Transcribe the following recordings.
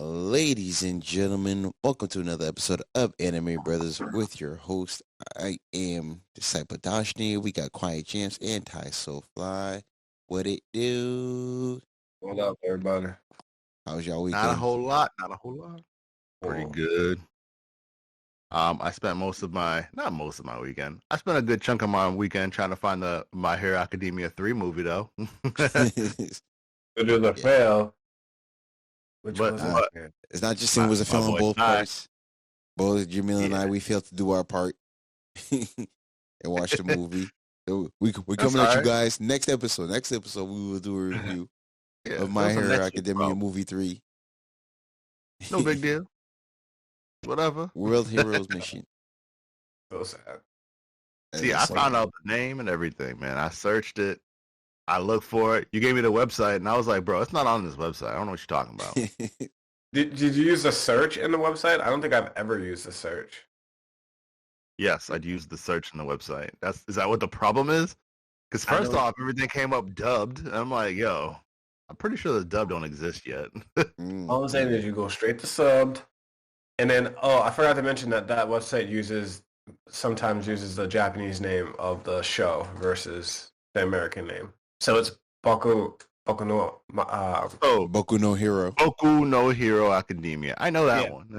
Ladies and gentlemen, welcome to another episode of Anime Brothers with your host. I am Disciple Dashni. We got Quiet Champs and Ty Soulfly. What it do? What up, everybody? How's y'all weekend? Not a whole lot. Pretty good. I spent not most of my weekend. I spent a good chunk of my weekend trying to find the My Hero Academia 3 movie, though. It was a fail. It's not just it was a fail on both parts. Both Jamil and I, we failed to do our part and watch the movie. So we're coming at you guys next episode. Next episode, we will do a review of My Hero Academia movie 3. No big deal. Whatever. World Heroes Mission. So sad. See, I found out the name and everything, man. I searched it. I looked for it. You gave me the website, and I was like, bro, it's not on this website. I don't know what you're talking about. Did you use a search in the website? I don't think I've ever used a search. Yes, I'd use the search in the website. Is that what the problem is? Because first off, everything came up dubbed. And I'm like, yo, I'm pretty sure the dub don't exist yet. All I'm saying is you go straight to subbed. And then, I forgot to mention that website sometimes uses the Japanese name of the show versus the American name. So it's Boku no Hero. Boku no Hero Academia. I know that one.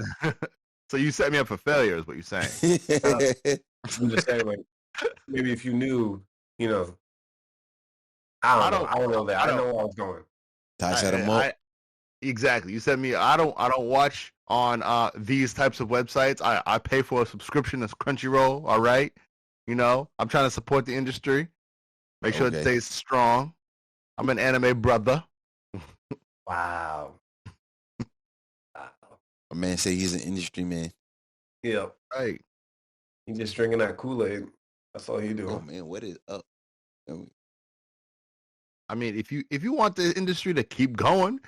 So you set me up for failure is what you're saying. I'm just saying, like, maybe if you knew, I don't know that. I don't know where I was going. Ty set him up. Exactly. You said me. I don't watch on these types of websites. I pay for a subscription that's Crunchyroll. All right. I'm trying to support the industry. Make sure it stays strong. I'm an anime brother. Wow. A man say he's an industry man. Yeah. Right. He just drinking that Kool-Aid. That's all he doing. Oh man, what is up? I mean, if you want the industry to keep going,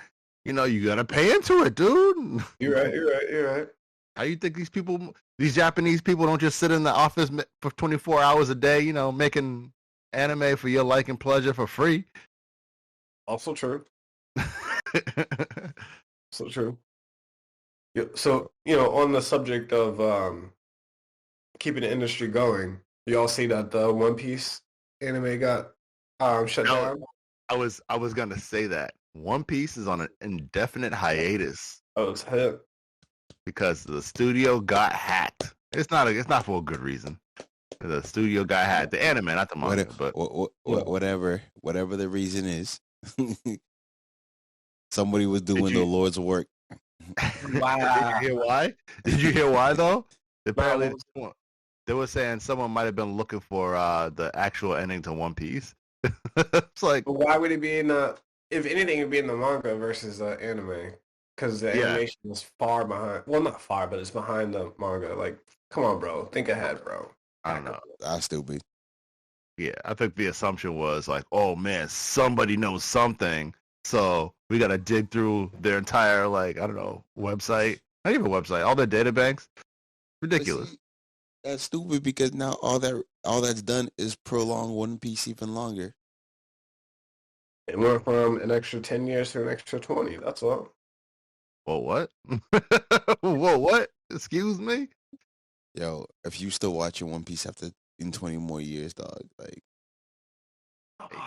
you gotta pay into it, dude. You're right. How you think these Japanese people don't just sit in the office for 24 hours a day, making anime for your like and pleasure for free? Also true. So true. So, on the subject of keeping the industry going, you all see that the One Piece anime got shut down? I was gonna say that. One Piece is on an indefinite hiatus. Oh, it's hit. Because the studio got hacked. It's not for a good reason. The studio got hacked. The anime, not the manga. Whatever the reason is. Somebody was doing the Lord's work. Wow. Did you hear why though? Apparently they were saying someone might have been looking for the actual ending to One Piece. It's like, but why would it be in the? If anything, it'd be in the manga versus the anime, because the animation is far behind. Well, not far, but it's behind the manga. Like, come on, bro, think ahead, bro. I don't know. That's stupid. Yeah, I think the assumption was like, oh man, somebody knows something, so we gotta dig through their entire website. Not even website, all their data banks. Ridiculous. See, that's stupid because now all that's done is prolong One Piece even longer. It went from an extra 10 years to an extra 20. That's all. Whoa, what? Whoa, what? Excuse me? Yo, if you still watching One Piece in 20 more years, dog, like.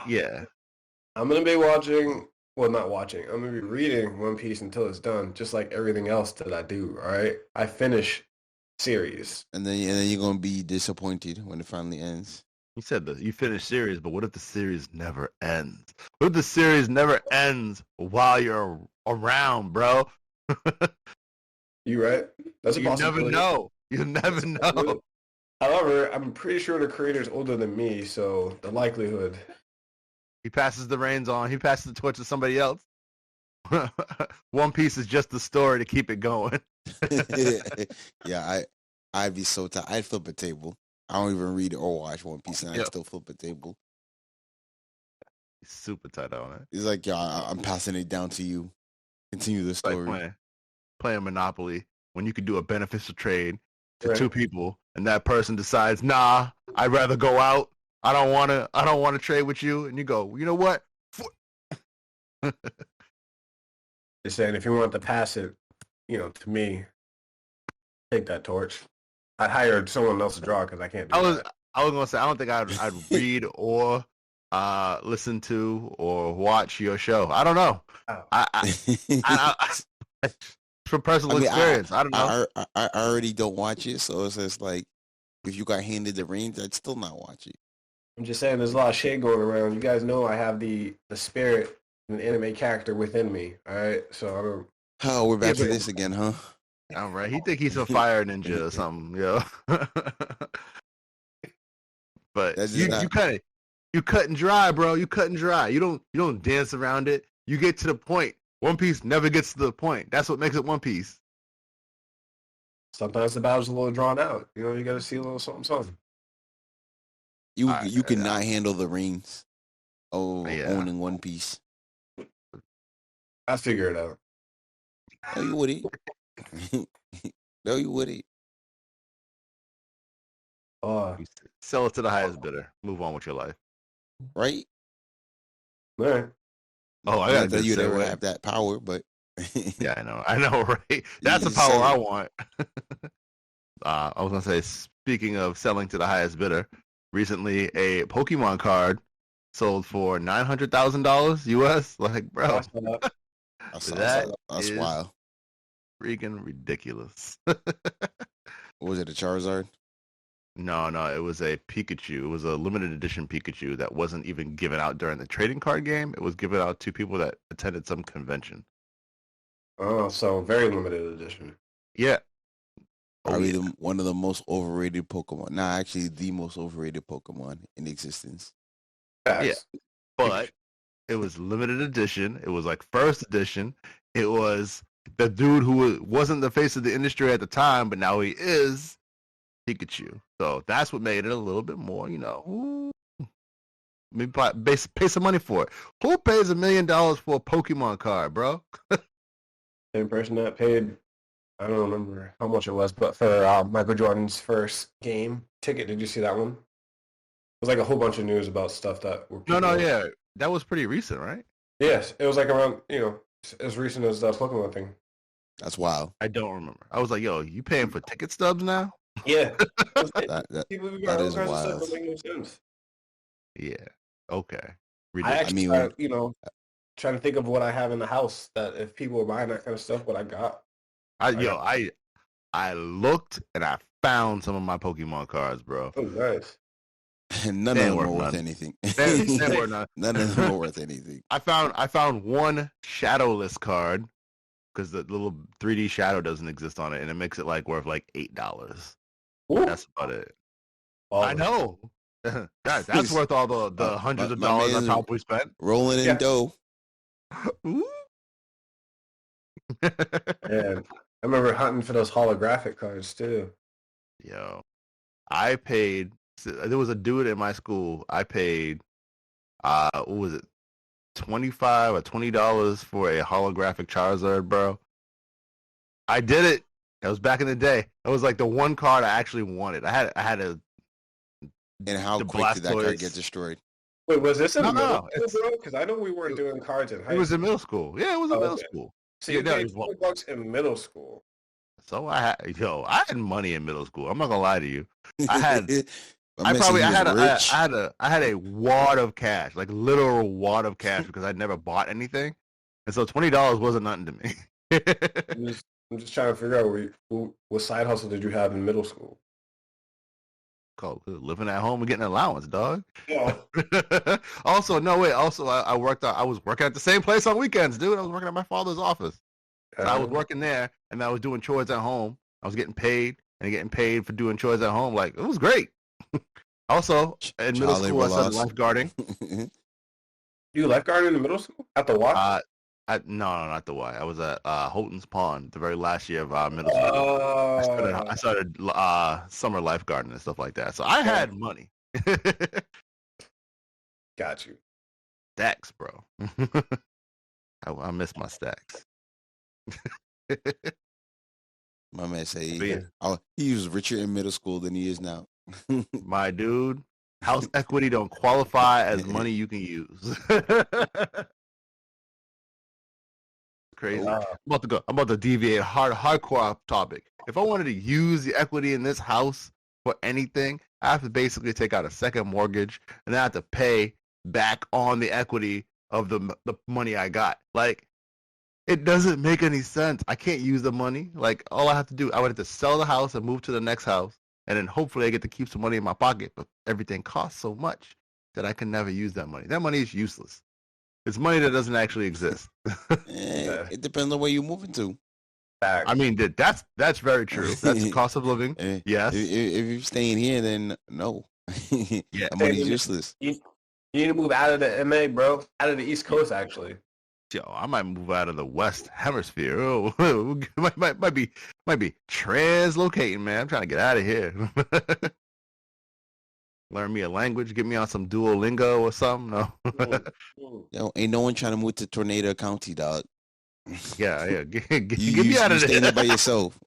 Yeah. I'm going to be watching, well, not watching. I'm going to be reading One Piece until it's done, just like everything else that I do, all right? I finish series. And then you're going to be disappointed when it finally ends. You said that you finished series, but what if the series never ends? What if the series never ends while you're around, bro? You right? That's a possibility. You never know. However, I'm pretty sure the creator's older than me, so the likelihood. He passes the reins on. He passes the torch to somebody else. One Piece is just the story to keep it going. Yeah, I'd be so tired. I'd flip a table. I don't even read or watch One Piece, and I still flip a table. He's super tight on it. He's like, yo, I'm passing it down to you. Continue the story. Like playing Monopoly when you could do a beneficial trade to two people, and that person decides, nah, I'd rather go out. I don't want to trade with you. And you go, you know what? They're saying if you want to pass it, to me, take that torch. I'd hire someone else to draw because I can't do that. I was gonna say I don't think I'd read or listen to or watch your show. I don't know. Oh. I from personal experience. I don't know. I already don't watch it, so it's just like if you got handed the reins, I'd still not watch it. I'm just saying, there's a lot of shade going around. You guys know I have the spirit and anime character within me. All right, so I don't. Oh, we're back to this again, huh? All right, he think he's a fire ninja or something, yo. But you cut and dry, bro. You cut and dry. You don't dance around it. You get to the point. One Piece never gets to the point. That's what makes it One Piece. Sometimes the battle's a little drawn out. You got to see a little something. You cannot handle the reins. Owning One Piece. I figure it out. No, you wouldn't. No, you wouldn't. Sell it to the highest bidder. Move on with your life. Right? All right. Oh, I gotta tell you never have that power, but yeah, I know, right? That's the power I want. I was gonna say, speaking of selling to the highest bidder, recently a Pokemon card sold for $900,000 US. Like, bro, that's wild. Freaking ridiculous. Was it a Charizard? No, it was a Pikachu. It was a limited edition Pikachu that wasn't even given out during the trading card game. It was given out to people that attended some convention. Oh, so very limited edition. Yeah. Probably one of the most overrated Pokemon. Nah, actually the most overrated Pokemon in existence. Yeah. But it was limited edition. It was like first edition. It was the dude who wasn't the face of the industry at the time, but now he is. Pikachu. So that's what made it a little bit more, maybe pay some money for it. Who pays $1 million for a Pokemon card, bro? Same person that paid, I don't remember how much it was, but for Michael Jordan's first game ticket. Did you see that one? It was like a whole bunch of news about stuff that were yeah. That was pretty recent, right? Yes. It was like around, as recent as the Pokemon thing. That's wild. I don't remember. I was like, yo, you paying for ticket stubs now? Yeah. that is wild. That make no sense. Yeah. Okay. I actually trying to think of what I have in the house that if people were buying that kind of stuff, what I got. I looked and I found some of my Pokemon cards, bro. Oh, nice. None of them were worth anything. None of them were worth anything. I found one shadowless card because the little 3D shadow doesn't exist on it, and it makes it like worth like $8. Ooh. That's about it. I know. That's worth all the hundreds of dollars I probably spent. Rolling in dough. And I remember hunting for those holographic cards too. Yo, I paid. There was a dude in my school. I paid, what was it, $25 or $20 for a holographic Charizard, bro. I did it. That was back in the day. That was like the one card I actually wanted. I had a. And how quick did that card get destroyed? Wait, was this in middle school? Because I know we weren't doing cards in high school. It was in middle school. Yeah, it was in middle school. So you paid $20 in middle school. So I had money in middle school. I'm not gonna lie to you. I had. I had a wad of cash, like literal wad of cash, because I never bought anything, and so $20 wasn't nothing to me. I'm just trying to figure out what side hustle did you have in middle school? Called living at home and getting an allowance, dog. Yeah. Also, I was working at the same place on weekends, dude. I was working at my father's office. So I was working there, and I was doing chores at home. I was getting paid for doing chores at home. Like, it was great. Also, in middle school, I started lifeguarding. You lifeguarded in middle school? At the Y? No, not the Y. I was at Houghton's Pond the very last year of middle school. I started summer lifeguarding and stuff like that. So I had money. Got you. Stacks, bro. I miss my stacks. My man say he was richer in middle school than he is now. My dude, house equity don't qualify as money you can use. crazy. I'm about to deviate hardcore off topic. If I wanted to use the equity in this house for anything, I have to basically take out a second mortgage, and I have to pay back on the equity of the money I got. Like, it doesn't make any sense. I can't use the money. Like, all I have to do, I would have to sell the house and move to the next house, and then hopefully I get to keep some money in my pocket. But everything costs so much that I can never use that money. That money is useless. It's money that doesn't actually exist. It depends on where you're moving to. I mean, that's very true. That's the cost of living. Yes. If you're staying here, then no. Yeah, money's useless. You need to move out of the MA, bro. Out of the East Coast, actually. Yo, I might move out of the West Hemisphere. Oh, might be translocating, man. I'm trying to get out of here. Learn me a language, get me on some Duolingo or something. No. Yo, ain't no one trying to move to Tornado County, dog. Yeah. Get me out of there. Staying there by yourself.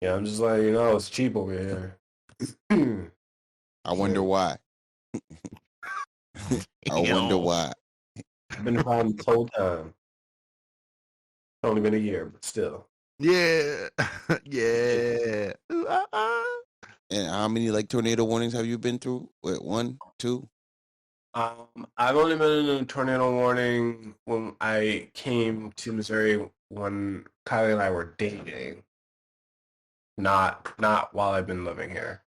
Yeah, I'm just like, it's cheap over here. I wonder why. Wonder why. I've been around this whole time. It's only been a year, but still. Yeah. Yeah. And how many tornado warnings have you been through? What, 1, 2? I've only been in a tornado warning when I came to Missouri when Kylie and I were dating. Not while I've been living here.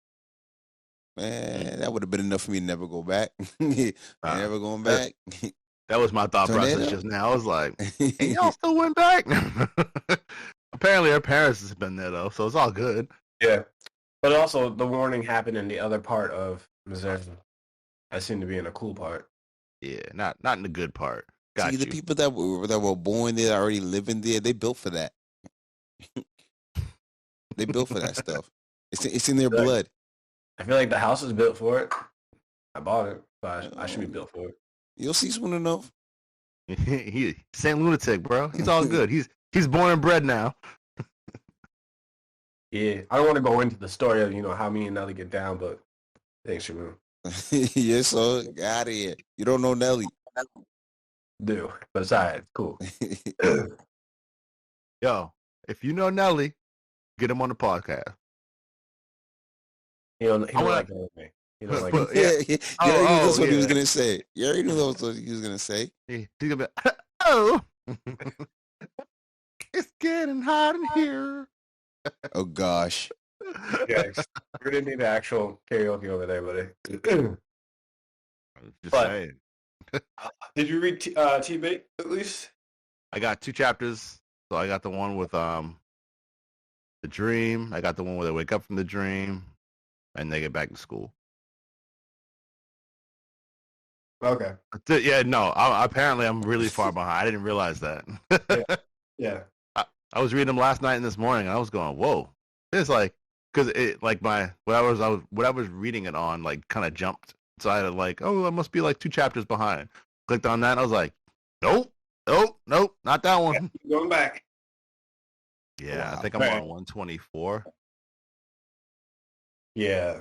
Man, that would have been enough for me to never go back. Never going back. That was my thought process just now. I was like, hey, y'all still went back? Apparently our parents has been there though, so it's all good. Yeah. But also the warning happened in the other part of Missouri. I seem to be in a cool part. Yeah, not in the good part. See, the people that were born there, already living there, they built for that. They built for that stuff. It's in their blood. I feel like the house is built for it. I bought it, but I should be built for it. You'll see soon enough. He's same lunatic, bro. He's all good. He's born and bred now. Yeah, I don't want to go into the story of how me and Nelly get down, but thanks, Shamoon. Yes, so get out of here. You don't know Nelly. Do, but it's all right. Cool. Yo, if you know Nelly, get him on the podcast. He don't like that with me. He don't like it. That's what he was gonna say. You already knew that's what he was gonna say. He's gonna be, oh, it's getting hot in here. Oh gosh. Guys, we didn't need the actual karaoke over there, buddy. Just saying. Did you read T-Bait at least? I got 2 chapters. So I got the one with the dream. I got the one where they wake up from the dream and they get back to school. Okay. Yeah, no. Apparently, I'm really far behind. I didn't realize that. Yeah. I was reading them last night and this morning, and I was going, "Whoa!" It's like because it what I was reading it on kind of jumped. So I had I must be 2 chapters behind. Clicked on that, and I was like, "Nope, not that one." Keep going back. Yeah, wow. I think I'm on 124. Yeah.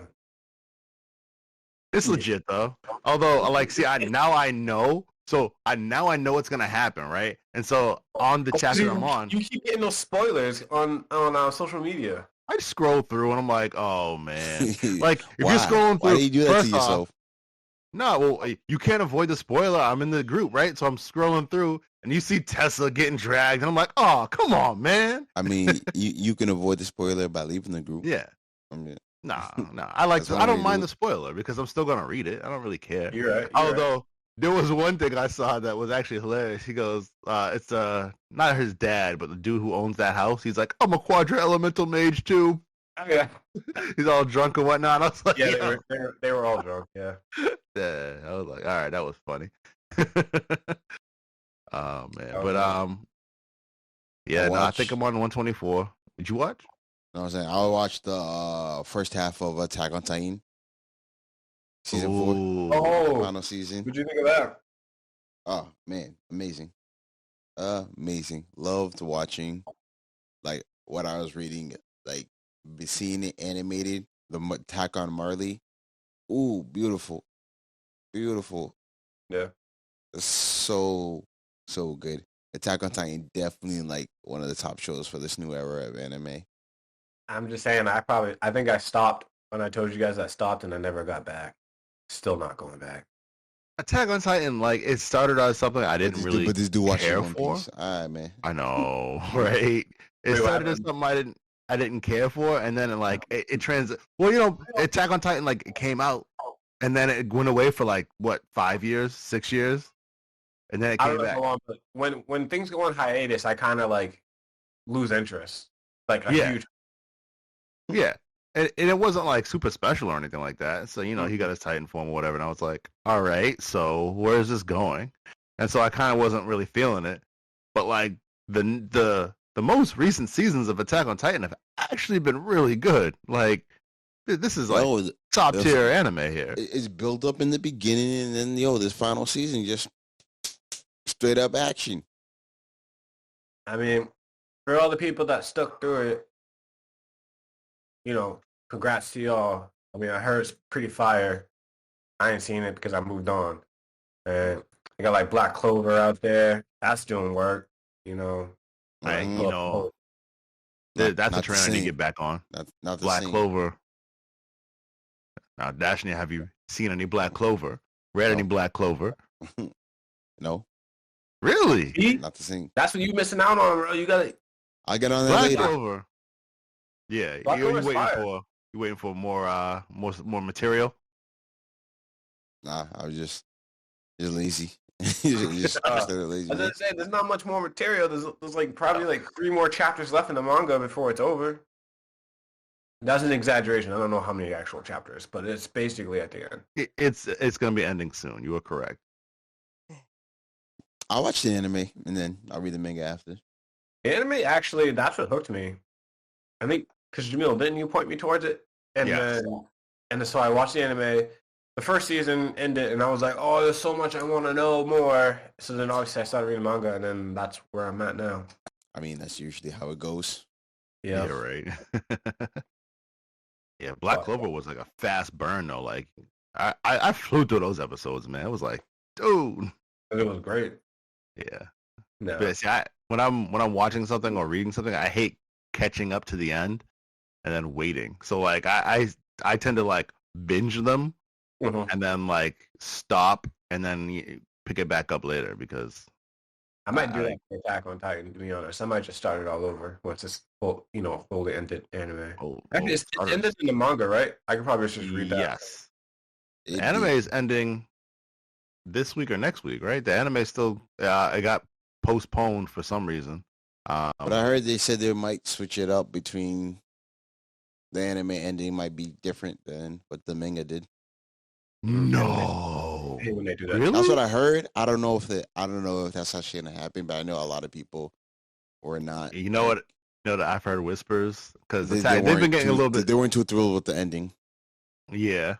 It's legit though. Although, now I know. So now I know what's gonna happen, right? And so on the chapter I'm on, you keep getting those spoilers on social media. I scroll through and I'm like, oh man, if you're scrolling through, why do you do that to yourself? No, well, you can't avoid the spoiler. I'm in the group, right? So I'm scrolling through, and you see Tessa getting dragged, and I'm like, oh, come on, man. I mean, you can avoid the spoiler by leaving the group. Yeah. I mean, no. I don't mind the spoiler because I'm still gonna read it. I don't really care. You're right. Although there was one thing I saw that was actually hilarious. He goes, it's not his dad, but the dude who owns that house. He's like, I'm a Quadra Elemental Mage too. Oh, yeah. He's all drunk and whatnot. I was like, yeah, they were all drunk. Yeah. Yeah. I was like, all right, that was funny. Oh man, but I think I'm on 124. Did you watch? No, I'm saying I watched the first half of Attack on Titan, season 4. Oh, final season. What'd you think of that? Oh man, amazing, amazing. Loved watching, what I was reading, seeing it animated. The Attack on Marley. Ooh, beautiful, beautiful. Yeah. So so good. Attack on Titan definitely like one of the top shows for this new era of anime. I'm just saying, I think I stopped when I told you guys I stopped and I never got back. Still not going back. Attack on Titan, like it started as something I didn't really but this dude watches care One for. Piece. All right, man. I know, right? It started as something I didn't care for, and then like it well, you know, Attack on Titan, like it came out and then it went away for like what, 5 years, 6 years, and then it came back. Long, but when things go on hiatus, I kind of like lose interest, like a huge. Yeah, and it wasn't like super special or anything like that. So you know, he got his Titan form or whatever, and I was like, all right, so where is this going? And so I kind of wasn't really feeling it, but like the most recent seasons of Attack on Titan have actually been really good. Like this is like top tier anime here. It's built up in the beginning, and then this final season just straight up action. I mean, for all the people that stuck through it, you know, congrats to y'all. I mean, I heard it's pretty fire. I ain't seen it because I moved on. And I got like Black Clover out there. That's doing work, you know. Right, you know, that's a trend I need to get back on. Not the Black same. Clover. Now, Dashni, have you seen any Black Clover? Read any Black Clover? No. Really? Not the same. That's what you missing out on, bro. You got it. I'll get on that Black later. Clover. Yeah, you waiting for more material? Nah, I was just lazy. just lazy. As I said, there's not much more material. There's like probably like 3 more chapters left in the manga before it's over. That's an exaggeration. I don't know how many actual chapters, but it's basically at the end. It's going to be ending soon. You are correct. I'll watch the anime and then I'll read the manga after. The anime, actually, that's what hooked me. I think because Jamil, didn't you point me towards it? And yes. then so I watched the anime. The first season ended, and I was like, "Oh, there's so much I want to know more." So then, obviously, I started reading manga, and then that's where I'm at now. I mean, that's usually how it goes. Yeah, right. Yeah, Black Clover was like a fast burn though. Like I flew through those episodes, man. It was like, dude, it was great. Yeah. No. But see, when I'm watching something or reading something, I hate catching up to the end and then waiting. So like I tend to like binge them and then like stop and then pick it back up later because I might do that for Attack on Titan, to be honest. I might just start it all over once it's fully ended anime. Actually, it's ended in the manga, right? I could probably just read that. Yes. The anime is ending this week or next week, right? The anime still it got postponed for some reason. But I heard they said they might switch it up between the anime ending might be different than what the manga did. No, when they do that. Really? That's what I heard. I don't know if that's actually gonna happen, but I know a lot of people were not. You know what? You know that I've heard whispers because they've been getting a little bit. They weren't too thrilled with the ending. Yeah,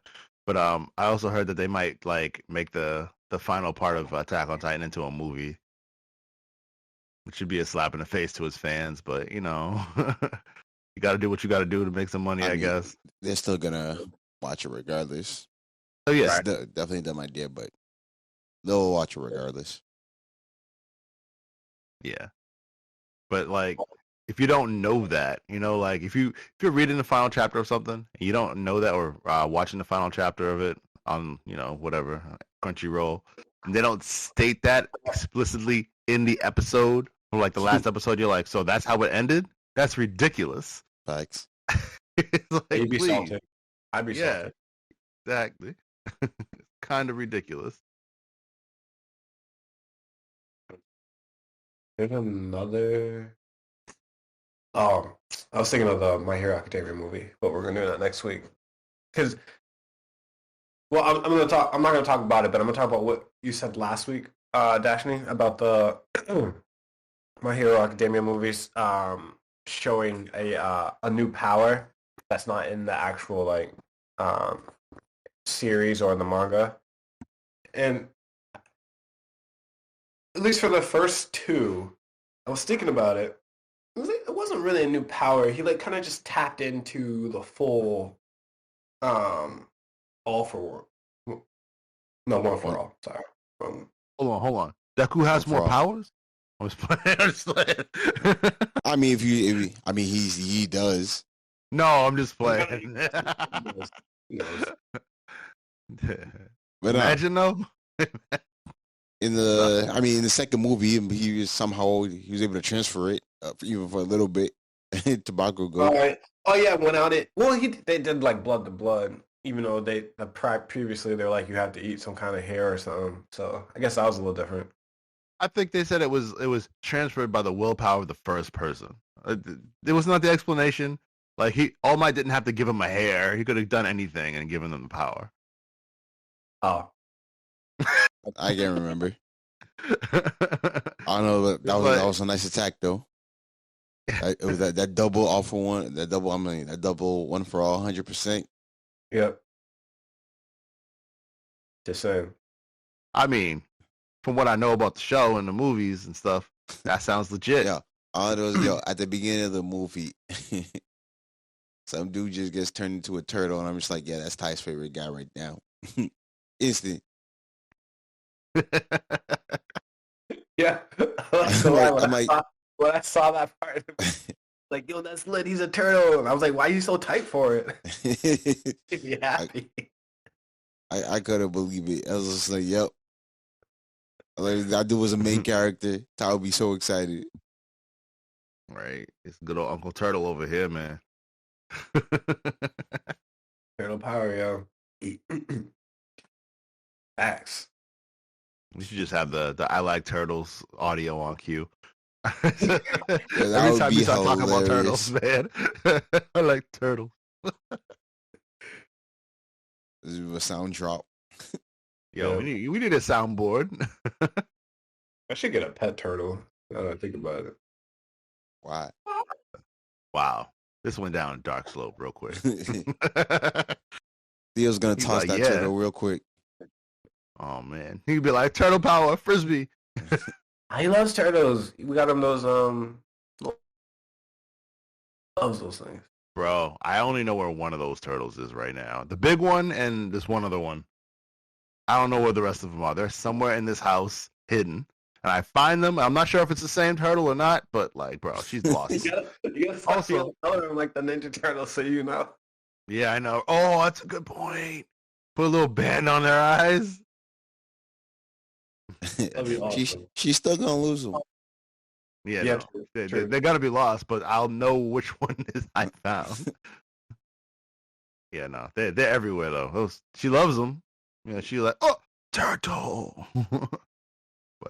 but I also heard that they might like make the final part of Attack on Titan into a movie, which should be a slap in the face to his fans. But you know, you got to do what you got to do to make some money, I guess. They're still gonna watch it regardless. Oh yeah, it's definitely a dumb idea, but they'll watch it regardless. Yeah, but like, if you don't know that, you know, like if you're reading the final chapter of something and you don't know that, or watching the final chapter of it on, you know, whatever Crunchyroll, and they don't state that explicitly in the episode or like the last episode, you're like, so that's how it ended? That's ridiculous. Facts. Like, You'd be salty. I'd be salty. Exactly. Kind of ridiculous. There's another. I was thinking of the My Hero Academia movie, but we're gonna do that next week. Because, well, I'm gonna talk. I'm not gonna talk about it, but I'm gonna talk about what you said last week, Dashni, about the My Hero Academia movies showing a new power that's not in the actual like series or in the manga, and at least for the first 2, I was thinking about it. It wasn't really a new power. He like kind of just tapped into the full all for one. No, one for all. Sorry. Hold on. Deku has more powers? I'm just playing. I mean, he does. No, I'm just playing. But imagine though. In the second movie, he was able to transfer it even for a little bit to Bakugo. All right. Oh yeah, went out it. Well, they did like blood to blood, even though previously they're like you have to eat some kind of hair or something. So I guess that was a little different. I think they said it was transferred by the willpower of the first person. It was not the explanation. Like All Might didn't have to give him a hair. He could have done anything and given them the power. Oh. I can't remember. I know that was a nice attack though. It was that double all for one. That double one for all, 100%. Yep. Just saying. I mean, from what I know about the show and the movies and stuff, that sounds legit. Yeah. All those at the beginning of the movie, some dude just gets turned into a turtle, and I'm just like, yeah, that's Ty's favorite guy right now. Instant. Yeah. When I saw that part, like, yo, that's lit. He's a turtle. And I was like, why are you so tight for it? Be happy. I couldn't believe it. I was just like, yep. Like, that dude was a main character. Ty would be so excited. Right. It's good old Uncle Turtle over here, man. Turtle power, yo. Facts. We should just have the I Like Turtles audio on cue. Every time we start talking about turtles, man. I like turtles. This is a sound drop. Yo, we need a soundboard. I should get a pet turtle. Now that I think about it. Why? Wow. This went down a dark slope real quick. Theo's gonna toss that turtle real quick. Oh man. He'd be like, turtle power, frisbee. He loves turtles. We got him those loves those things. Bro, I only know where one of those turtles is right now. The big one and this one other one. I don't know where the rest of them are. They're somewhere in this house, hidden. And I find them. I'm not sure if it's the same turtle or not, but like, bro, she's lost. you gotta also color them like the Ninja Turtles, so you know. Yeah, I know. Oh, that's a good point. Put a little band on their eyes. Awesome. She's still gonna lose them. Yeah, no. They gotta be lost, but I'll know which one is I found. Yeah, no, they're everywhere though. She loves them. Yeah, she like, oh, turtle.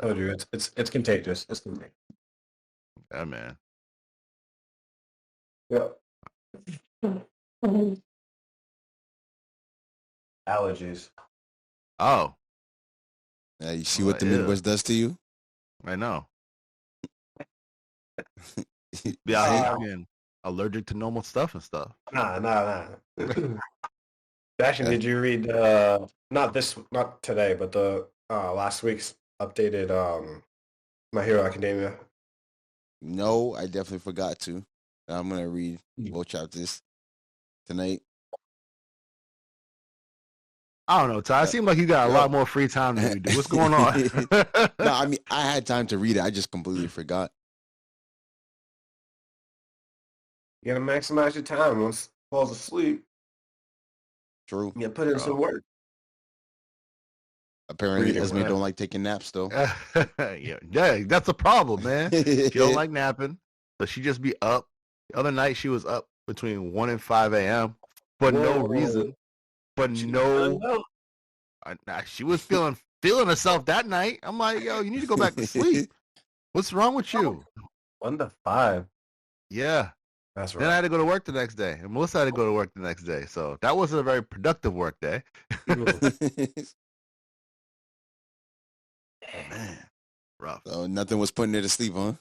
Oh, dude, it's contagious. It's contagious. Yeah, man. Yeah. Allergies. Oh. Yeah, you see what the Midwest does to you? I know. Be out here being allergic to normal stuff and stuff. Nah. Actually, did you read not today, but the last week's updated My Hero Academia? No, I definitely forgot to. I'm gonna read both chapters tonight. I don't know, Ty. It seems like you got a lot more free time than we do. What's going on? No, I mean, I had time to read it. I just completely forgot. You gotta maximize your time. Once falls asleep. True. You put in some work. Apparently, Esme don't like taking naps, though. yeah, that's a problem, man. She don't like napping, so she just be up. The other night, she was up between 1 and 5 a.m. for no reason. But she was feeling herself that night. I'm like, yo, you need to go back to sleep. What's wrong with you? 1 to 5. Yeah. That's right. Then I had to go to work the next day, and Melissa had to go to work the next day. So that wasn't a very productive work day. Man, rough. So nothing was putting her to sleep, huh?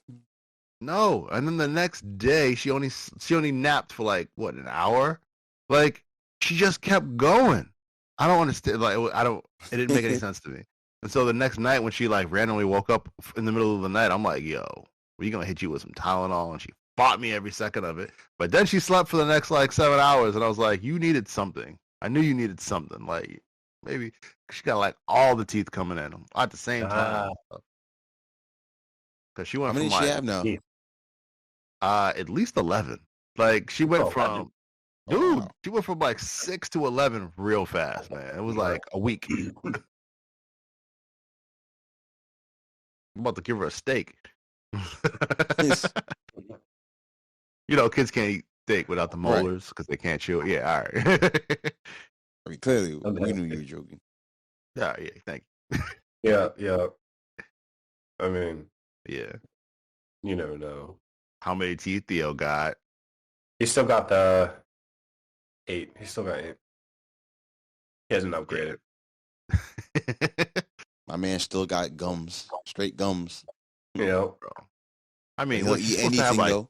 No, and then the next day she only napped for like what, an hour? Like she just kept going. I don't understand. Like it didn't make any sense to me. And so the next night when she like randomly woke up in the middle of the night, I'm like, yo, we gonna hit you with some Tylenol, and she fought me every second of it. But then she slept for the next like 7 hours, and I was like, you needed something. I knew you needed something. Like maybe she got like all the teeth coming in at the same time. because she went How many from she like have now? at least 11. Like she went from dude, wow. she went from like 6 to 11 real fast, man. It was like a week. I'm about to give her a steak. You know, kids can't eat steak without the molars because they can't chew it. Yeah, all right. I mean, clearly, we knew you were joking. Yeah, thank you. Yeah. I mean, yeah. You never know. How many teeth Theo got? He still got the 8. He still got 8. He hasn't upgraded. My man still got gums, straight gums. Yeah, bro. I mean, he'll eat anything like though.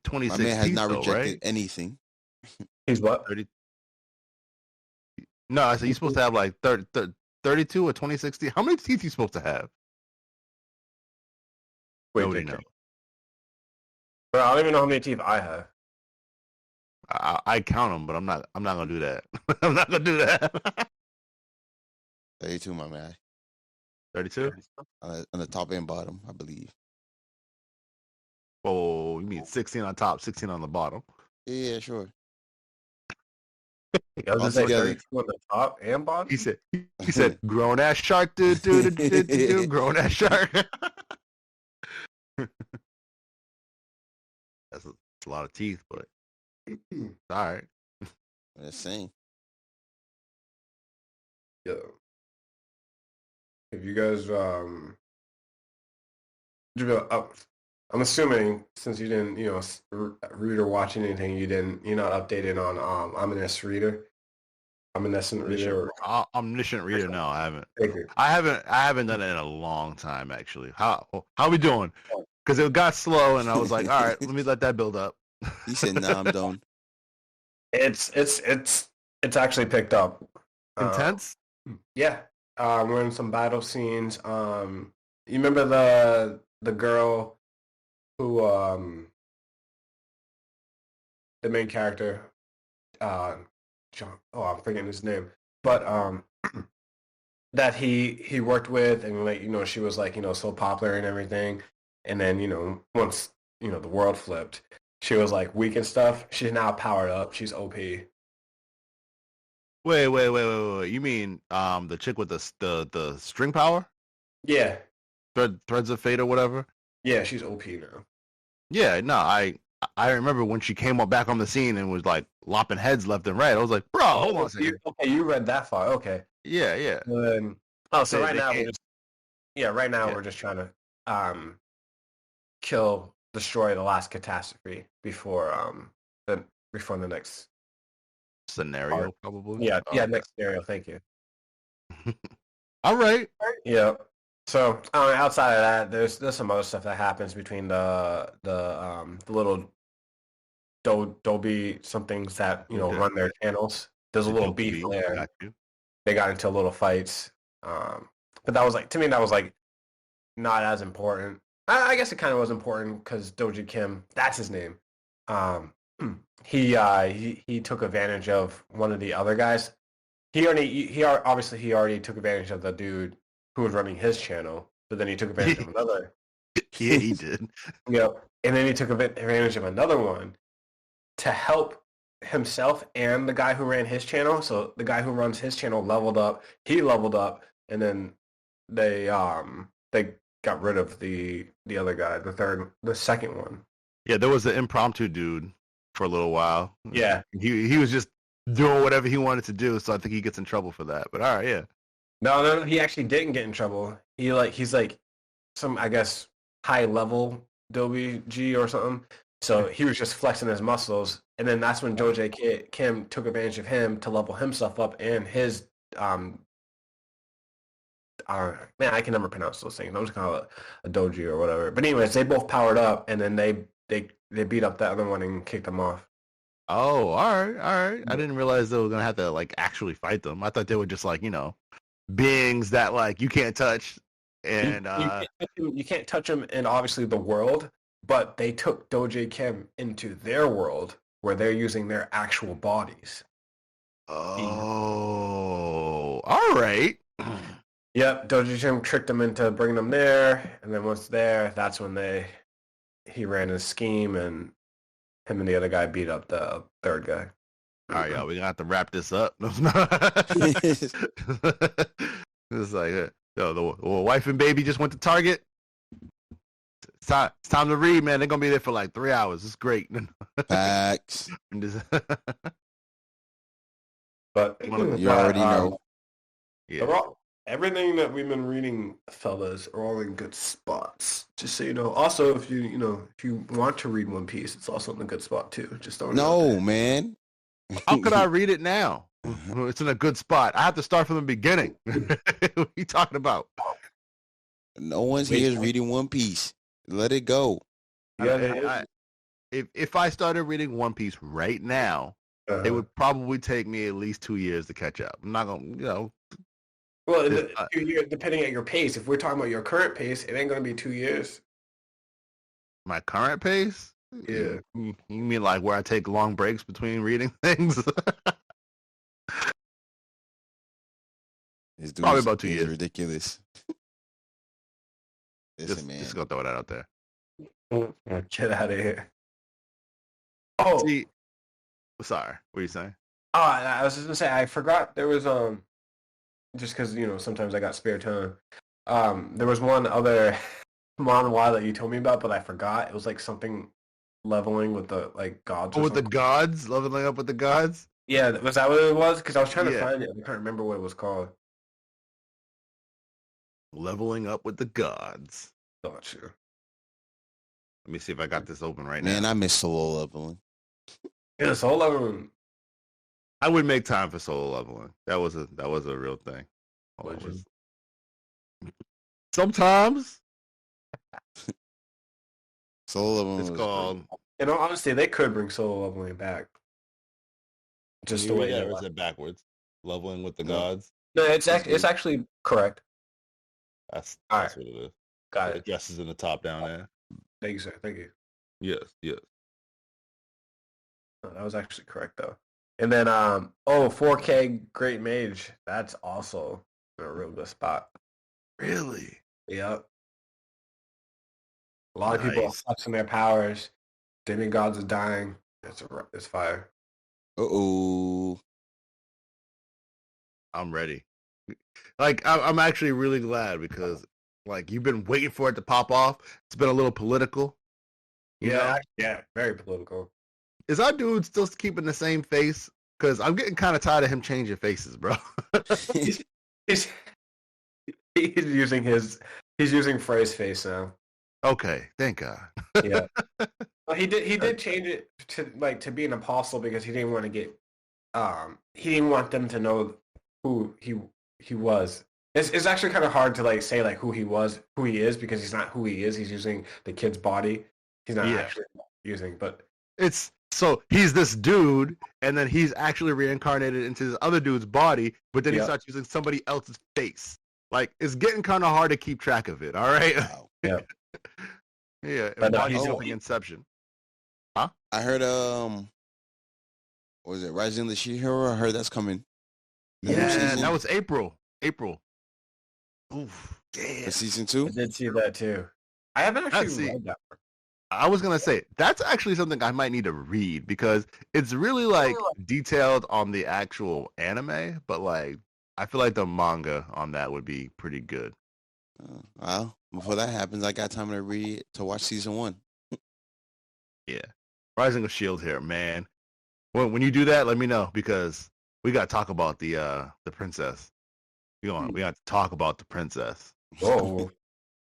26 My man has teeth, not though, rejected right? anything. He's what? 30. No, I said you're supposed to have like 32 or 26 teeth. How many teeth are you supposed to have? Nobody knows. Bro, I don't even know how many teeth I have. I count them, but I'm not gonna do that. I'm not gonna do that. 32, my man. 32 on the top and bottom, I believe. Oh, you mean 16 on top, 16 on the bottom? Yeah, sure. I was gonna say 32 on the top and bottom. He said, grown ass shark, do, grown ass shark. That's a lot of teeth, but all right. Let's sing. Yeah. If you guys, I'm assuming since you didn't, read or watch anything, you're not updated on Omniscient Reader. Omniscient Reader. No, I haven't. I haven't done it in a long time, actually. How we doing? Because it got slow, and I was like, all right, let me let that build up. He said, "Nah, I'm done." It's actually picked up. Intense. Yeah. We're in some battle scenes. You remember the girl who the main character, John. Oh, I'm forgetting his name, but that he worked with, and like she was like so popular and everything, and then once the world flipped, she was like weak and stuff. She's now powered up. She's OP. Wait. You mean the chick with the string power? Yeah. Threads of Fate or whatever? Yeah, she's OP now. Yeah, no, I remember when she came up back on the scene and was like lopping heads left and right. I was like, bro, hold on a second. Okay, you read that far. Okay. Yeah. So right now we're just trying to destroy the last catastrophe before the next scenario, probably. Yeah, next scenario. Thank you. All right. Yeah. So outside of that, there's some other stuff that happens between the little Dolby somethings that run their channels. There's a little beef there. They got into little fights, but that was like, to me, that was like not as important. I guess it kind of was important because Doji Kim, that's his name. He took advantage of one of the other guys. He already took advantage of the dude who was running his channel, but then he took advantage of another. Yeah, he did. Yep. And then he took advantage of another one to help himself and the guy who ran his channel. So the guy who runs his channel leveled up. He leveled up, and then they got rid of the other guy, the second one. Yeah, there was an impromptu dude for a little while. Yeah. He was just doing whatever he wanted to do, so I think he gets in trouble for that. But all right, yeah. No, he actually didn't get in trouble. He's like some, I guess, high level Dolby G or something. So he was just flexing his muscles, and then that's when Doji Kim took advantage of him to level himself up and his man, I can never pronounce those things. I'm just gonna call it a doji or whatever. But anyways, they both powered up, and then they beat up that other one and kicked them off. Oh, all right. I didn't realize they were gonna have to like actually fight them. I thought they were just like beings that like you can't touch, and you can't touch them in obviously the world, but they took Doji Kim into their world where they're using their actual bodies. Oh, all right. Yep, Dojima tricked them into bringing them there, and then once there, that's when he ran his scheme, and him and the other guy beat up the third guy. All right, y'all, we gonna have to wrap this up. It's like, yo, the wife and baby just went to Target. It's time to read, man. They're gonna be there for like 3 hours. It's great. Facts. But you already know. Yeah. Everything that we've been reading, fellas, are all in good spots. Just so you know. Also, if you want to read One Piece, it's also in a good spot too. Just don't. No, man. How could I read it now? It's in a good spot. I have to start from the beginning. What are you talking about? No one's here is reading One Piece. Let it go. Yeah, if I started reading One Piece right now, it would probably take me at least 2 years to catch up. I'm not gonna, Well, 2 years, depending on your pace. If we're talking about your current pace, it ain't gonna be 2 years. My current pace? Yeah. You mean like where I take long breaks between reading things? Probably about 2 years. Ridiculous. Listen, man. Just gonna throw that out there. Get out of here. See, sorry. What are you saying? Oh, I was just gonna say I forgot there was just because sometimes I got spare time. There was one other manhwa that you told me about, but I forgot. It was like something leveling with the gods. Oh, with the gods, leveling up with the gods. Yeah, was that what it was? Because I was trying to find it. I can't remember what it was called. Leveling up with the gods. Gotcha. Let me see if I got this open right now. Man, I miss solo leveling. Yeah, solo leveling. I would make time for solo leveling. That was a real thing. Sometimes. Solo leveling. It's called. Honestly, they could bring solo leveling back. Just the way that, or is it backwards? Leveling with the gods. No, it's actually correct. That's what it is. Got it. The dress is in the top down there. Thank you, sir. Thank you. Yes. No, that was actually correct though. And then 4K Great Mage. That's also a real good spot. Really? Yep. A lot of people are flexing their powers. Demigods are dying. It's fire. Uh-oh. I'm ready. I'm actually really glad because you've been waiting for it to pop off. It's been a little political. Yeah, very political. Is our dude still keeping the same face? Because I'm getting kind of tired of him changing faces, bro. he's using Frey's face now. Okay, thank God. Yeah. Well, he did change it to be an apostle because he didn't want to get he didn't want them to know who he was. It's actually kind of hard to say who he is because he's not who he is. He's using the kid's body. He's not actually using, but it's so he's this dude, and then he's actually reincarnated into this other dude's body, but then he starts using somebody else's face. It's getting kind of hard to keep track of it. All right. Wow. Yeah. Yeah. But he's using Inception. Huh? I heard what was it? Rising of the She-Hero? I heard that's coming. Yeah, that was April. Oof. Damn. For season 2? I did see that too. I haven't actually read that one. I was gonna say that's actually something I might need to read because it's really detailed on the actual anime, but I feel like the manga on that would be pretty good. Well, before that happens, I got time to watch season 1. Yeah, Rising of Shield here, man. When you do that, let me know because we got to talk about the princess. We got to talk about the princess. Whoa,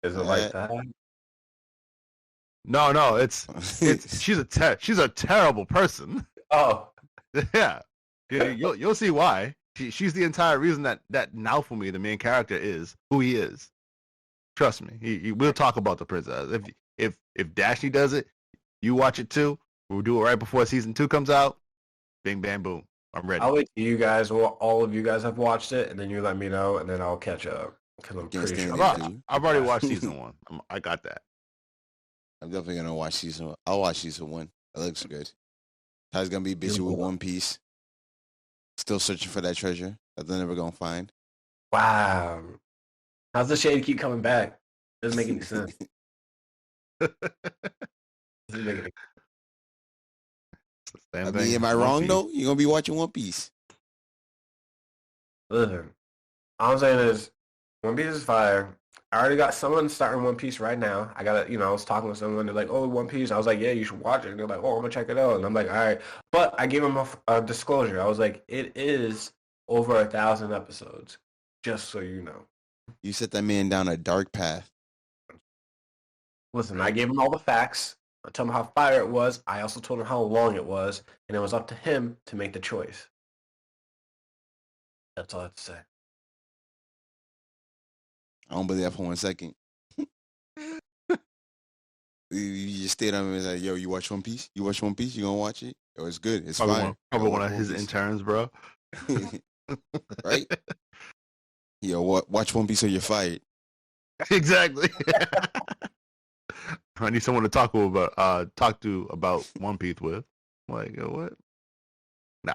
is it like that? No, it's she's a terrible person. Oh, yeah, you'll see why. She's the entire reason that Naofumi, the main character, is who he is. Trust me, we'll talk about the princess. If Daphne does it, you watch it too. We'll do it right before season 2 comes out. Bing, bam, boom. I'm ready. I'll wait till you guys, all of you guys have watched it, and then you let me know, and then I'll catch up. Because I'm pretty sure. I've already watched season 1. I got that. I'm definitely gonna watch season 1. I'll watch season 1. It looks good. Ty's gonna be busy with One Piece. Still searching for that treasure that they're never gonna find. Wow. How's the shade keep coming back? Doesn't make any sense. Doesn't make any I mean, am I wrong though? You're gonna be watching One Piece. Listen, all I'm saying is One Piece is fire. I already got someone starting One Piece right now. I got I was talking with someone. They're like, "Oh, One Piece." I was like, "Yeah, you should watch it." And they're like, "Oh, I'm gonna check it out." And I'm like, "All right," but I gave them a disclosure. I was like, "It is over 1,000 episodes, just so you know." You set that man down a dark path. Listen, I gave him all the facts. I told him how fire it was. I also told him how long it was, and it was up to him to make the choice. That's all I have to say. I don't believe that for 1 second. You just stayed on me and was like, "Yo, you watch One Piece? You watch One Piece? You gonna watch it? Oh, it's good. It's fire." Probably one of his interns, bro. Right? Yo, watch One Piece or you're fired. Exactly. I need someone to talk to about One Piece with. Like, what? Nah.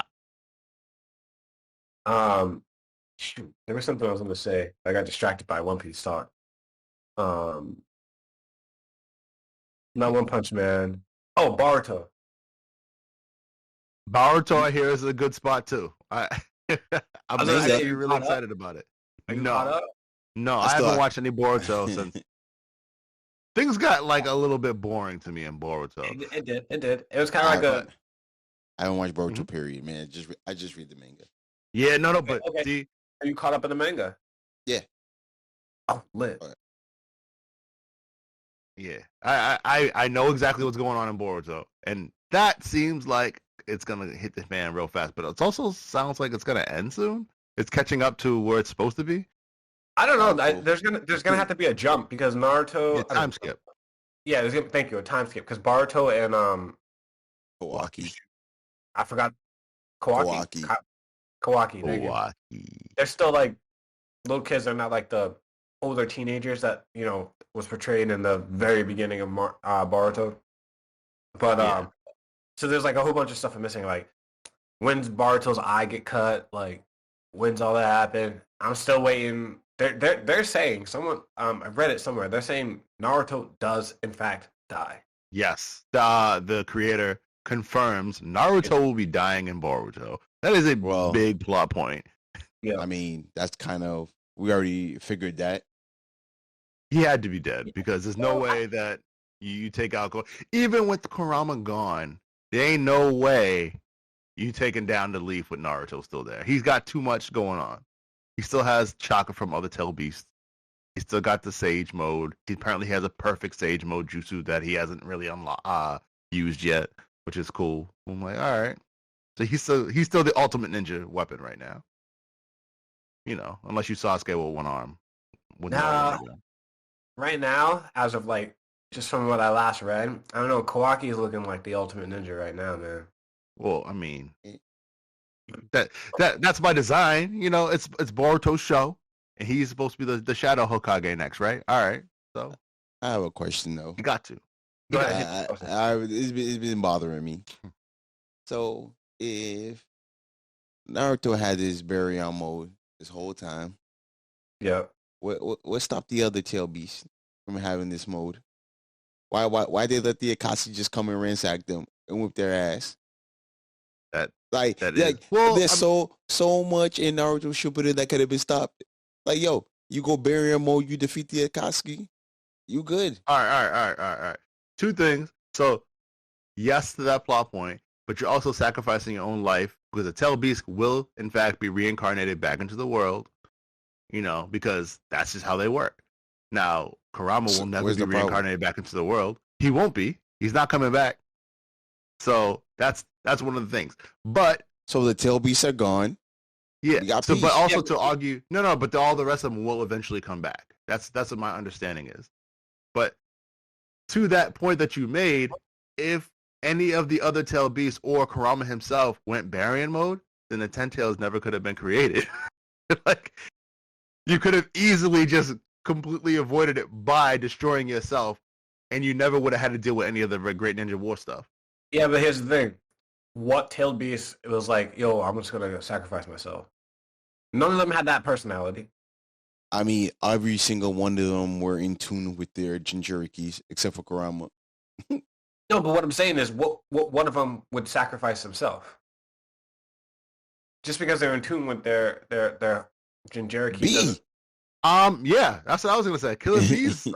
Shoot, there was something I was going to say. I got distracted by One Piece talk. Not One Punch Man. Oh, Boruto. Boruto, I hear, is a good spot too. I'm actually really excited about it. No, I haven't watched any Boruto since. Things got like a little bit boring to me in Boruto. It did. It was kind of like I haven't watched Boruto. Period, man. I just read the manga. Yeah, no, but see, are you caught up in the manga? Yeah. Oh, lit. Yeah, I know exactly what's going on in Boruto, and that seems like it's gonna hit the fan real fast. But it also sounds like it's gonna end soon. It's catching up to where it's supposed to be. I don't know. There's gonna have to be a jump because Naruto time skip. Yeah, thank you, a time skip because Boruto and Kawaki. I forgot Kawaki. Kawaki. They're still like little kids. They're not like the older teenagers that was portrayed in the very beginning of Boruto. But so there's like a whole bunch of stuff I'm missing. Like when's Baruto's eye get cut? Like when's all that happen? I'm still waiting. They're saying I've read it somewhere. They're saying Naruto does in fact die. Yes, the creator confirms Naruto will be dying in Boruto. That is a big plot point. Yeah, I mean that's kind of we already figured that. He had to be dead because there's no way that you take out even with Kurama gone. There ain't no way you taking down the leaf with Naruto still there. He's got too much going on. He still has chakra from other tail beasts. He still got the Sage mode. He apparently has a perfect Sage mode jutsu that he hasn't really used yet, which is cool. I'm like, all right. So he's still the ultimate ninja weapon right now. Unless you Sasuke with one arm. Right now, as of like just from what I last read, I don't know. Kawaki is looking like the ultimate ninja right now, man. Well, I mean, that's by design. It's Boruto's show, and he's supposed to be the Shadow Hokage next, right? All right. So I have a question though. You got to. It's been bothering me. So if Naruto had this Baryon mode this whole time, yeah, what stopped the other tail beasts from having this mode? Why they let the Akatsuki just come and ransack them and whip their ass? There's so much in Naruto Shippuden that could have been stopped. Like, yo, you go Baryon mode, you defeat the Akatsuki, you good. All right. Two things. So, yes to that plot point, but you're also sacrificing your own life because the tail beast will, in fact, be reincarnated back into the world. Because that's just how they work. Now, Kurama will never be reincarnated back into the world. He won't be. He's not coming back. So that's one of the things. But so the tail beasts are gone. Yeah. So, but also to argue, but all the rest of them will eventually come back. That's what my understanding is. But to that point that you made, if any of the other tail beasts or Kurama himself went Baryon mode, then the 10 tails never could have been created. Like, you could have easily just completely avoided it by destroying yourself, and you never would have had to deal with any of the Great Ninja War stuff. Yeah, but here's the thing. What tailed beast it was like, yo, I'm just going to sacrifice myself? None of them had that personality. I mean, every single one of them were in tune with their Jinchurikis, except for Kurama. No, but what I'm saying is, what one of them would sacrifice himself just because they're in tune with their Jinchuriki. B. Yeah, that's what I was gonna say. Killer Beast,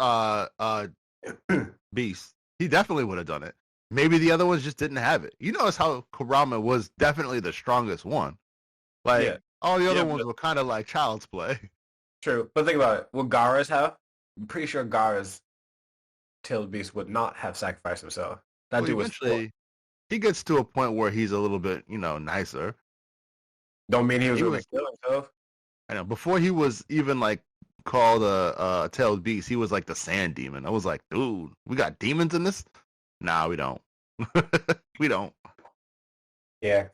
Beast. He definitely would have done it. Maybe the other ones just didn't have it. You notice how Kurama was definitely the strongest one. Like all the other ones were kind of like child's play. True, but think about it. Would Gaara's have? I'm pretty sure Gaara's tailed beast would not have sacrificed himself. That dude was. He gets to a point where he's a little bit, nicer. Don't mean he was going to kill himself. I know. Before he was even like called a tailed beast, he was like the sand demon. I was like, dude, we got demons in this? Nah, we don't. We don't. Yeah.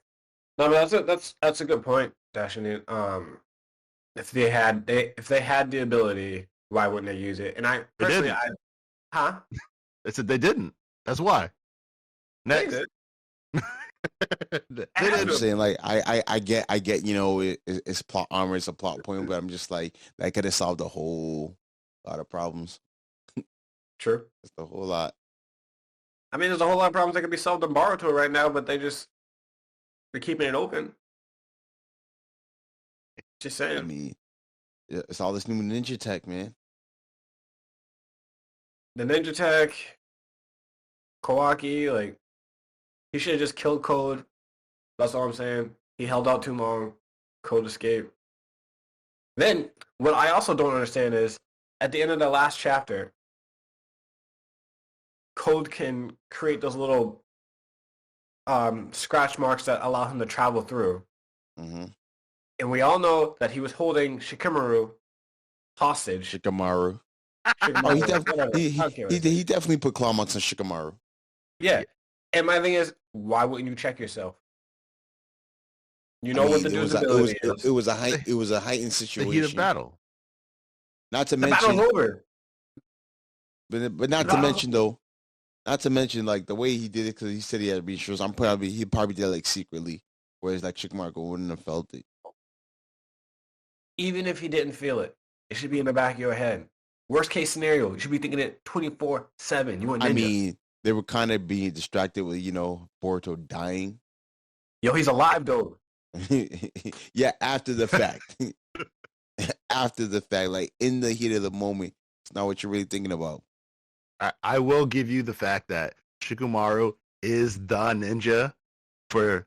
No, that's a good point, Dashini. If they had the ability, why wouldn't they use it? And I personally, They said they didn't. That's why. Next. I'm saying, like, I get, it's plot armor, it's a plot point, but I'm just like, that could have solved a whole lot of problems. True. It's a whole lot. I mean, there's a whole lot of problems that could be solved in Boruto right now, but they're keeping it open. Just saying. I mean, it's all this new ninja tech, man. The ninja tech, Kawaki, like, he should have just killed Code. That's all I'm saying. He held out too long. Code escaped. Then, what I also don't understand is, at the end of the last chapter, Code can create those little scratch marks that allow him to travel through. Mm-hmm. And we all know that he was holding Shikamaru hostage. Shikamaru. Oh, he definitely put claw marks on Shikamaru. Yeah. And my thing is, why wouldn't you check yourself? You know what the dude's ability is. It was a heightened situation. The heat of battle. Not to mention, battle's over. But not to mention though, like the way he did it, because he said he had reassurance. He probably did it like secretly, whereas like Shikamaru wouldn't have felt it. Even if he didn't feel it, it should be in the back of your head. Worst case scenario, you should be thinking it 24/7. You want ninja. I mean, they were kind of being distracted with Boruto dying. Yo, he's alive though. Yeah, after the fact. After the fact, like in the heat of the moment, it's not what you're really thinking about. I will give you the fact that Shikamaru is the ninja for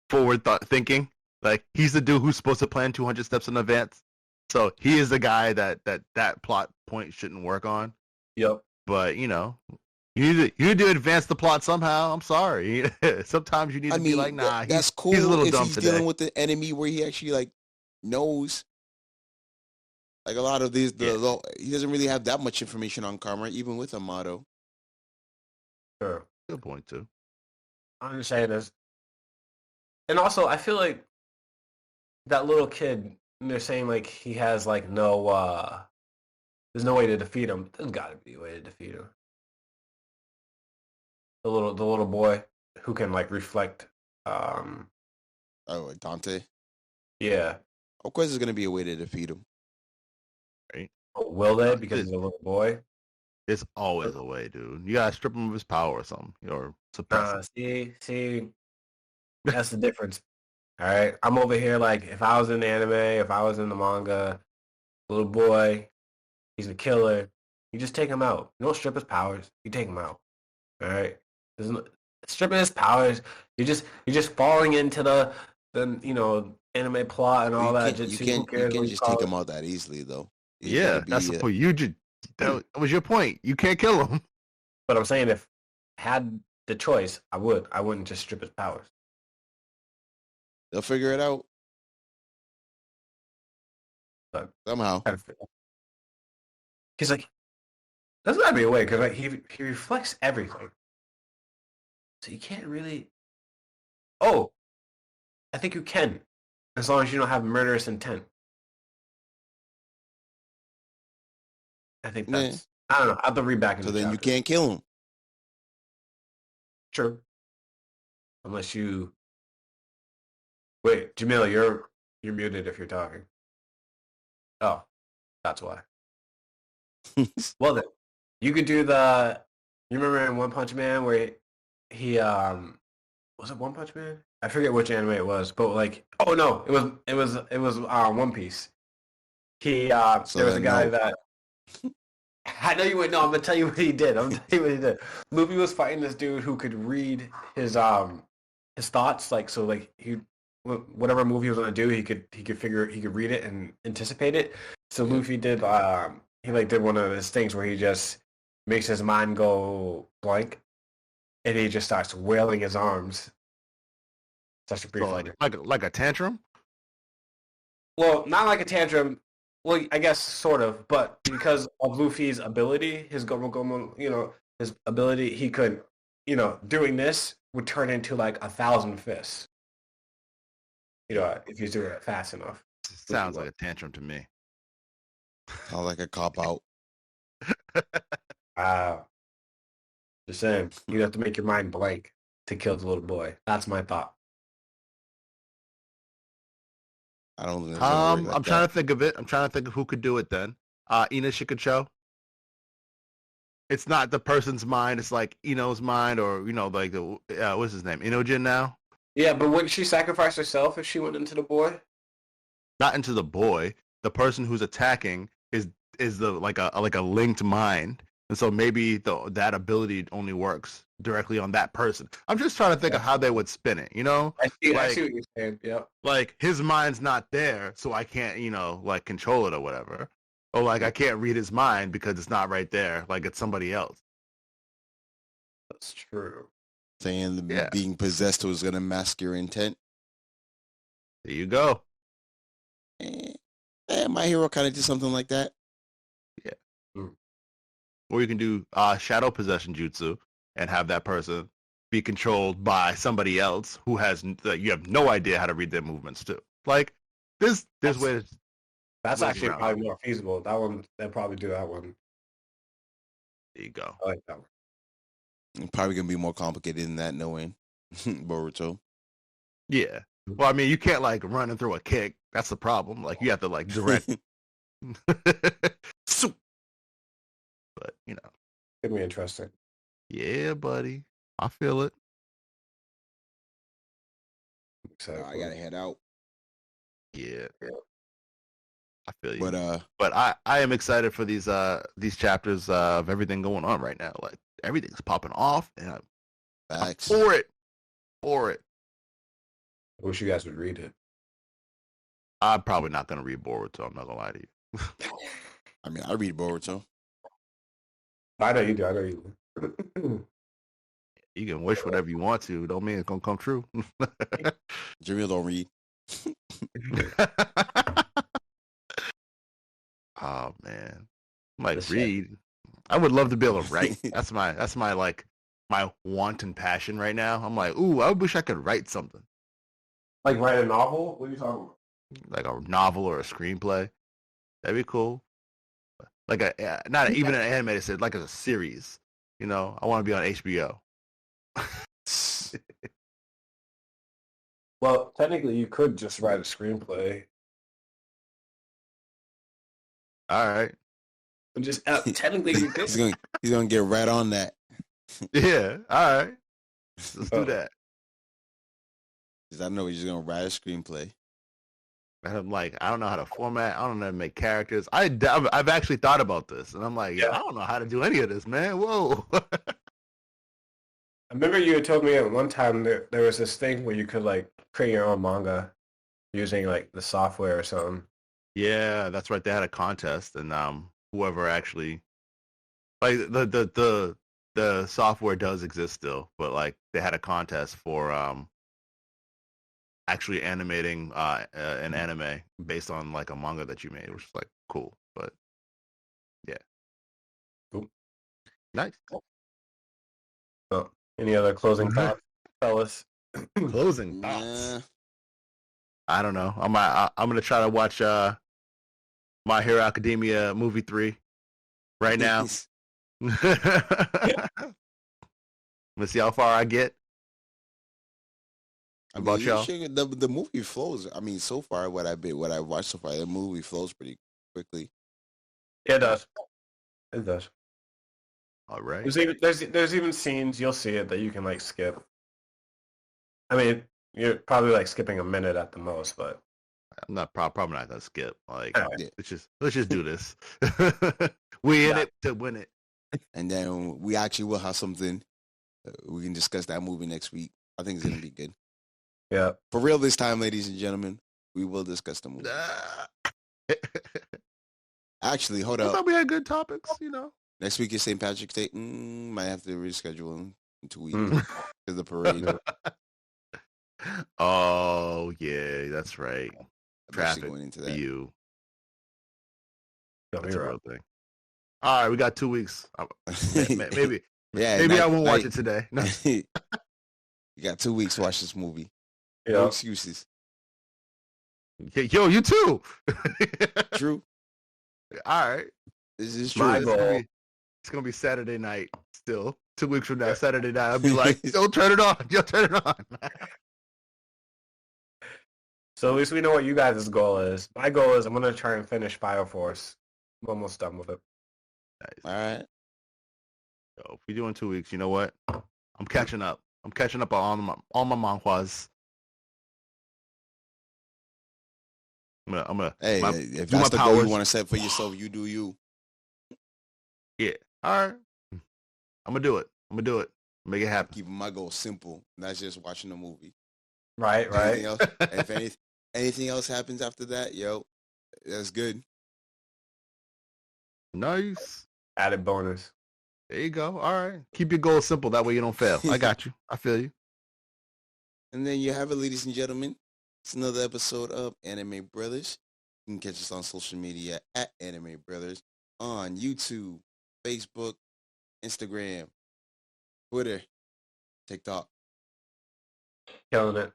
forward thinking. Like, he's the dude who's supposed to plan 200 steps in advance. So he is the guy that plot point shouldn't work on. Yep. But you need to advance the plot somehow. I'm sorry. Sometimes you need to be like, nah, that's cool. He's a little if dumb he's today. Dealing with the enemy where he actually like knows. Like a lot of these, he doesn't really have that much information on Karma, even with Amato. Sure. Good point too. I'm just saying this, and also I feel like that little kid. They're saying like he has like no. There's no way to defeat him. There's got to be a way to defeat him. The little boy who can like reflect. Oh, Dante. Yeah. Of course, there's gonna be a way to defeat him. Right? Will they? Because he's a little boy. There's always a way, dude. You gotta strip him of his power or something, or suppress him. See, that's the difference. All right, I'm over here like if I was in the anime, if I was in the manga, little boy, he's a killer. You just take him out. You don't strip his powers. You take him out. All right. Stripping his powers. You're just falling into the anime plot and all that. You can't just take him out that easily though. Yeah, that's the point. That was your point. You can't kill him. But I'm saying if I had the choice, I would. I wouldn't just strip his powers. They'll figure it out. But somehow. He's like, there's gotta be a way, because like, he reflects everything. So you can't really... Oh! I think you can. As long as you don't have murderous intent. I think that's... I don't know. I'll have to read back into So then chapter. You can't kill him. True. Unless you... Wait, Jamil, you're muted if you're talking. Oh. That's why. Well then, you could do the. You remember in One Punch Man where he was it One Punch Man? I forget which anime it was, but like, oh no, it was One Piece. He there was a guy that I know you would know. I'm gonna tell you what he did. I'm gonna tell you what he did. Luffy was fighting this dude who could read his thoughts. Like so, like he whatever move he was gonna do, he could read it and anticipate it. So Luffy did he like did one of his things where he just makes his mind go blank, and he just starts wailing his arms. Such a brief, so like a tantrum. Well, not like a tantrum. Well, I guess sort of, but because of Luffy's ability, his Gomu Gomu, his ability, he could, doing this would turn into like 1,000 fists. If he's doing it fast enough. Sounds like a tantrum to me. Sounds like a cop out. Wow. Just saying, you have to make your mind blank to kill the little boy. That's my thought. I don't think I'm trying to think of it. I'm trying to think of who could do it then. Ina Shikacho. It's not the person's mind. It's like Ino's mind, or like the what's his name, Inojin now. Yeah, but wouldn't she sacrifice herself if she went into the boy? Not into the boy. The person who's attacking is the like a linked mind, and so maybe that ability only works directly on that person. I'm just trying to think of how they would spin it. I see what you're saying. Yep. Like his mind's not there, so I can't like control it or whatever. Or like I can't read his mind because it's not right there. Like it's somebody else. That's true. Saying being possessed was going to mask your intent. There you go. My hero kind of did something like that. Yeah. Or you can do shadow possession jutsu and have that person be controlled by somebody else who has you have no idea how to read their movements too. Like there's ways. That's actually probably more feasible. That one, they'll probably do that one. There you go. I like that one. It's probably gonna be more complicated than that, knowing Boruto. Yeah. Well, I mean, you can't like run and throw a kick. That's the problem. Like you have to like direct. But Could be interesting. Yeah, buddy. I feel it. So I gotta head out. Yeah. I feel you. But I am excited for these chapters of everything going on right now. Like everything's popping off, and I'm for it. I wish you guys would read it. I'm probably not gonna read Boruto. I'm not gonna lie to you. I mean, I read Boruto. I know you do. You can wish whatever you want to. Don't mean it's gonna come true. Jamil don't read. Oh man, read. I would love to be able to write. That's my like my wanton passion right now. I'm like, ooh, I wish I could write something. Like write a novel? What are you talking about? Like a novel or a screenplay. That'd be cool. Like not even an animated series, like a series. I want to be on HBO. Well, technically, you could just write a screenplay. All right. Just technically, you could. He's gonna get right on that. Yeah. All right. Let's do that. Because I know he's gonna write a screenplay. And I'm like, I don't know how to format. I don't know how to make characters. I've actually thought about this, and I'm like, I don't know how to do any of this, man. Whoa. I remember you had told me at one time there was this thing where you could like create your own manga using like the software or something. Yeah, that's right. They had a contest, and whoever actually like the software does exist still, but like they had a contest for actually animating an anime based on like a manga that you made, which is like cool. But yeah, cool, nice. Oh, any other closing thoughts, fellas? Closing thoughts. I don't know. I'm gonna try to watch My Hero Academia movie 3 right now. Let's see how far I get. About y'all? The movie flows. I mean, so far what I watched so far, the movie flows pretty quickly. It does. It does. All right. There's even scenes you'll see it that you can like skip. I mean, you're probably like skipping a minute at the most, but I'm not probably not gonna skip. Like, right. let's just do this. We in it to win it. And then we actually will have something. We can discuss that movie next week. I think it's gonna be good. Yeah, for real this time, ladies and gentlemen. We will discuss the movie. Actually, hold up. I thought we had good topics. Next week is St. Patrick's Day. Might have to reschedule in 2 weeks because of the parade. Oh yeah, that's right. Traffic going into that. For you. That's a real thing. All right, we got 2 weeks. Maybe. Yeah, maybe I won't watch it today. No. You got 2 weeks to watch this movie. Yeah. No excuses. Yo, you too. True. All right. This is true. My goal. It's gonna be Saturday night still. 2 weeks from now, Saturday night, I'll be like, yo, turn it on. Yo, turn it on. So at least we know what you guys' goal is. My goal is I'm gonna try and finish Fire Force. I'm almost done with it. Nice. All right. So if we do in 2 weeks, you know what? I'm catching up. I'm catching up on all my manhwas. I'm gonna. Hey, if that's the goal you want to set for yourself, you do you. Yeah. All right. I'm gonna do it. Make it happen. Keeping my goal simple, not just watching a movie. Right. Anything else, if anything else happens after that, yo, that's good. Nice. Added bonus. There you go. All right. Keep your goals simple. That way you don't fail. I got you. I feel you. And then you have it, ladies and gentlemen. It's another episode of Anime Brothers. You can catch us on social media at Anime Brothers on YouTube, Facebook, Instagram, Twitter, TikTok. Killing it.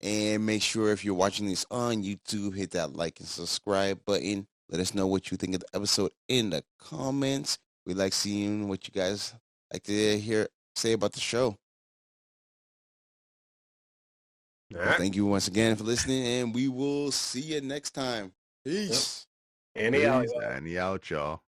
And make sure if you're watching this on YouTube, hit that like and subscribe button. Let us know what you think of the episode in the comments. We like seeing what you guys like to say about the show. Well, thank you once again for listening, and we will see you next time. Peace. Yep. Annie out, y'all.